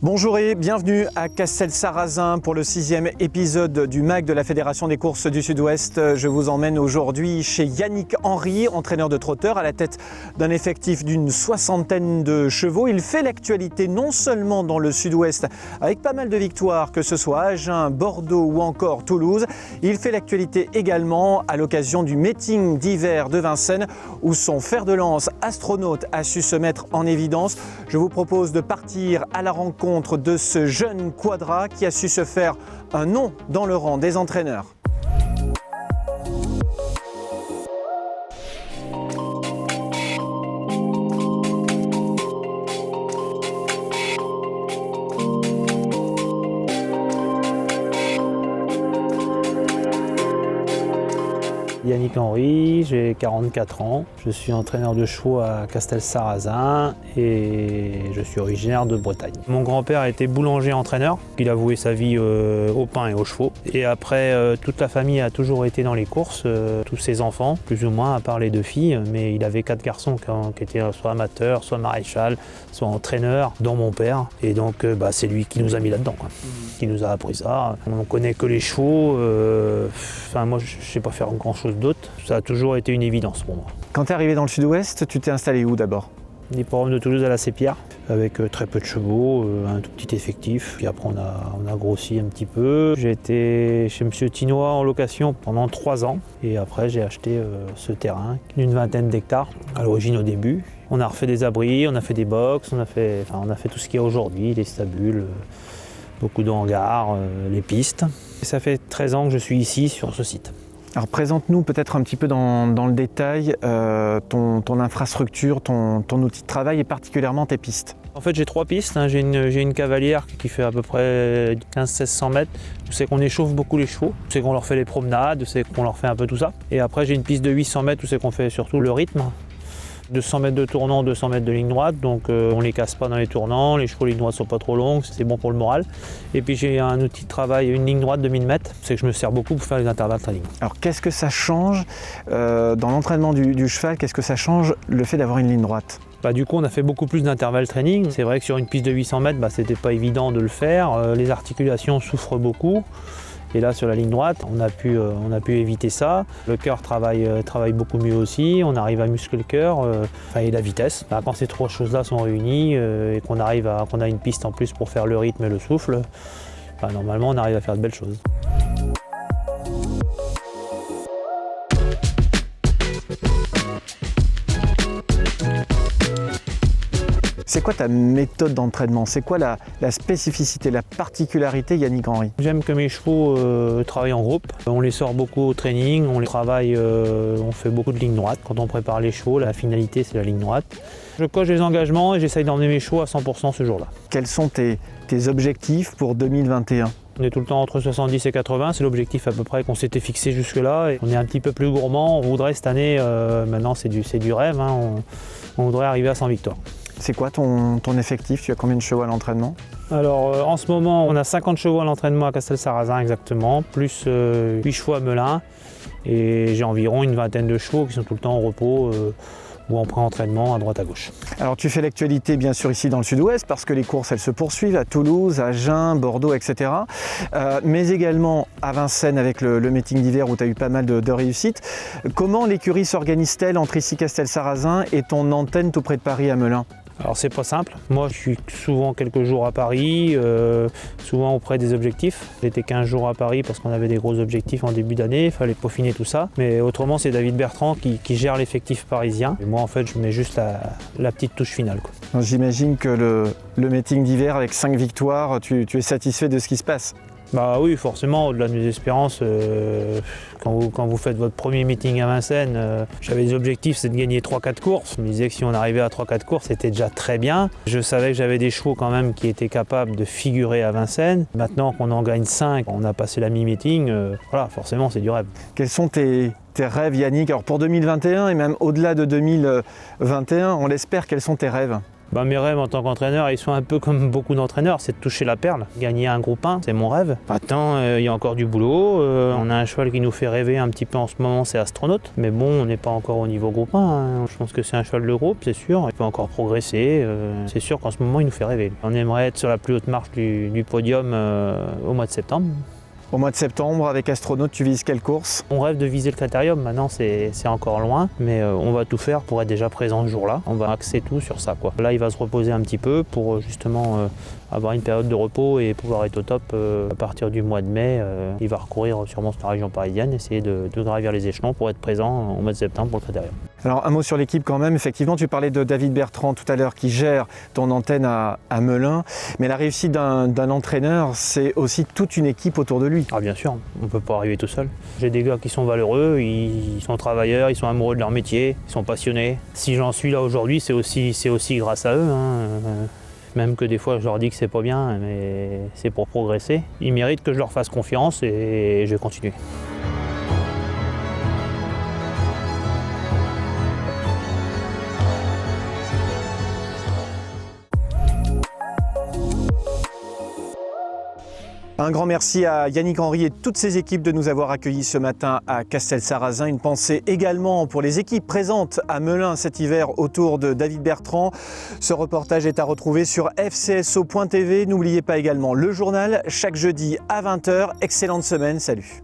Bonjour et bienvenue à Castelsarrasin pour le 6e épisode du MAC de la Fédération des courses du Sud-Ouest. Je vous emmène aujourd'hui chez Yannick Henry, entraîneur de trotteurs à la tête d'un effectif d'une 60aine de chevaux. Il fait l'actualité non seulement dans le Sud-Ouest avec pas mal de victoires, que ce soit Agen, Bordeaux ou encore Toulouse. Il fait l'actualité également à l'occasion du meeting d'hiver de Vincennes où son fer de lance astronaute a su se mettre en évidence. Je vous propose de partir à la rencontre de ce jeune quadra qui a su se faire un nom dans le rang des entraîneurs. Yannick Henry, j'ai 44 ans, je suis entraîneur de chevaux à Castelsarrasin et je suis originaire de Bretagne. Mon grand-père était boulanger-entraîneur, il a voué sa vie au pain et aux chevaux. Et après, toute la famille a toujours été dans les courses, tous ses enfants, plus ou moins, à part les 2 filles, mais il avait 4 garçons qui étaient soit amateurs, soit maréchal, soit entraîneurs, dont mon père. Et donc c'est lui qui nous a mis là-dedans, qui nous a appris ça. On ne connaît que les chevaux, moi je ne sais pas faire grand-chose d'autre, ça a toujours été une évidence pour moi. Quand tu es arrivé dans le Sud-Ouest, tu t'es installé où d'abord? L'hippodrome de Toulouse à la Sépierre, avec très peu de chevaux, un tout petit effectif. Puis après on a grossi un petit peu. J'ai été chez M. Tinois en location pendant 3 ans. Et après j'ai acheté ce terrain d'une 20aine d'hectares, à l'origine au début. On a refait des abris, on a fait des box, on a fait tout ce qu'il y a aujourd'hui, les stabules, beaucoup de hangars, les pistes. Et ça fait 13 ans que je suis ici sur ce site. Alors présente-nous peut-être un petit peu dans le détail ton infrastructure, ton outil de travail et particulièrement tes pistes. En fait j'ai 3 pistes, j'ai une cavalière qui fait à peu près 1500-1600 mètres. C'est qu'on échauffe beaucoup les chevaux, c'est qu'on leur fait les promenades, c'est qu'on leur fait un peu tout ça. Et après j'ai une piste de 800 mètres où c'est qu'on fait surtout le rythme. 200 mètres de tournant, 200 mètres de ligne droite, donc on les casse pas dans les tournants, les chevaux ligne droite sont pas trop longues, c'est bon pour le moral. Et puis j'ai un outil de travail, une ligne droite de 1000 mètres, c'est que je me sers beaucoup pour faire les intervalles training. Alors qu'est-ce que ça change dans l'entraînement du cheval, qu'est-ce que ça change le fait d'avoir une ligne droite? Du coup on a fait beaucoup plus d'intervalles training, c'est vrai que sur une piste de 800 mètres c'était pas évident de le faire, les articulations souffrent beaucoup. Et là sur la ligne droite, on a pu éviter ça. Le cœur travaille beaucoup mieux aussi, on arrive à muscler le cœur et la vitesse. Quand ces 3 choses-là sont réunies et qu'on a une piste en plus pour faire le rythme et le souffle, normalement on arrive à faire de belles choses. C'est quoi ta méthode d'entraînement? C'est quoi la spécificité, la particularité Yannick Henry? J'aime que mes chevaux travaillent en groupe. On les sort beaucoup au training, on les travaille, on fait beaucoup de lignes droites. Quand on prépare les chevaux, la finalité c'est la ligne droite. Je coche les engagements et j'essaye d'emmener mes chevaux à 100% ce jour-là. Quels sont tes objectifs pour 2021? On est tout le temps entre 70 et 80, c'est l'objectif à peu près qu'on s'était fixé jusque-là. Et on est un petit peu plus gourmand, on voudrait cette année, maintenant c'est du rêve, on voudrait arriver à 100 victoires. C'est quoi ton effectif? Tu as combien de chevaux à l'entraînement? Alors en ce moment, on a 50 chevaux à l'entraînement à Castelsarrasin exactement, plus 8 chevaux à Melun. Et j'ai environ une 20aine de chevaux qui sont tout le temps au repos ou en pré-entraînement à droite à gauche. Alors tu fais l'actualité bien sûr ici dans le Sud-Ouest parce que les courses elles se poursuivent à Toulouse, à Agen, Bordeaux, etc. Mais également à Vincennes avec le meeting d'hiver où tu as eu pas mal de réussites. Comment l'écurie s'organise-t-elle entre ici Castelsarrasin et ton antenne tout près de Paris à Melun? Alors c'est pas simple, moi je suis souvent quelques jours à Paris, souvent auprès des objectifs. J'étais 15 jours à Paris parce qu'on avait des gros objectifs en début d'année, il fallait peaufiner tout ça. Mais autrement c'est David Bertrand qui gère l'effectif parisien. Et moi en fait je mets juste la petite touche finale. J'imagine que le meeting d'hiver avec 5 victoires, tu es satisfait de ce qui se passe? Oui, forcément, au-delà de mes espérances, quand vous faites votre premier meeting à Vincennes, j'avais des objectifs, c'est de gagner 3-4 courses. Je me disais que si on arrivait à 3-4 courses, c'était déjà très bien. Je savais que j'avais des chevaux quand même qui étaient capables de figurer à Vincennes. Maintenant qu'on en gagne 5, on a passé la mi-meeting, forcément c'est du rêve. Quels sont tes rêves Yannick? Alors pour 2021 et même au-delà de 2021, on l'espère, quels sont tes rêves? Mes rêves en tant qu'entraîneur, ils sont un peu comme beaucoup d'entraîneurs, c'est de toucher la perle. Gagner un groupe 1, c'est mon rêve. Maintenant, il y a encore du boulot. On a un cheval qui nous fait rêver un petit peu en ce moment, c'est Astronaute. Mais bon, on n'est pas encore au niveau groupe 1. Hein. Je pense que c'est un cheval de groupe, c'est sûr. Il peut encore progresser. C'est sûr qu'en ce moment, il nous fait rêver. On aimerait être sur la plus haute marche du podium au mois de septembre. Au mois de septembre, avec Astronaute, tu vises quelle course? On rêve de viser le Critérium, maintenant c'est encore loin, mais on va tout faire pour être déjà présent ce jour-là. On va axer tout sur ça, quoi. Là, il va se reposer un petit peu pour justement avoir une période de repos et pouvoir être au top à partir du mois de mai. Il va recourir sûrement sur la région parisienne, essayer de gravir les échelons pour être présent au mois de septembre pour le Critérium. Alors un mot sur l'équipe quand même, effectivement tu parlais de David Bertrand tout à l'heure qui gère ton antenne à Melun, mais la réussite d'un entraîneur c'est aussi toute une équipe autour de lui. Ah bien sûr, on ne peut pas arriver tout seul. J'ai des gars qui sont valeureux, ils sont travailleurs, ils sont amoureux de leur métier, ils sont passionnés. Si j'en suis là aujourd'hui c'est aussi grâce à eux. Même que des fois je leur dis que c'est pas bien, mais c'est pour progresser. Ils méritent que je leur fasse confiance et je vais continuer. Un grand merci à Yannick Henry et toutes ses équipes de nous avoir accueillis ce matin à Castelsarrasin. Une pensée également pour les équipes présentes à Melun cet hiver autour de David Bertrand. Ce reportage est à retrouver sur fcso.tv. N'oubliez pas également le journal chaque jeudi à 20 h. Excellente semaine, salut.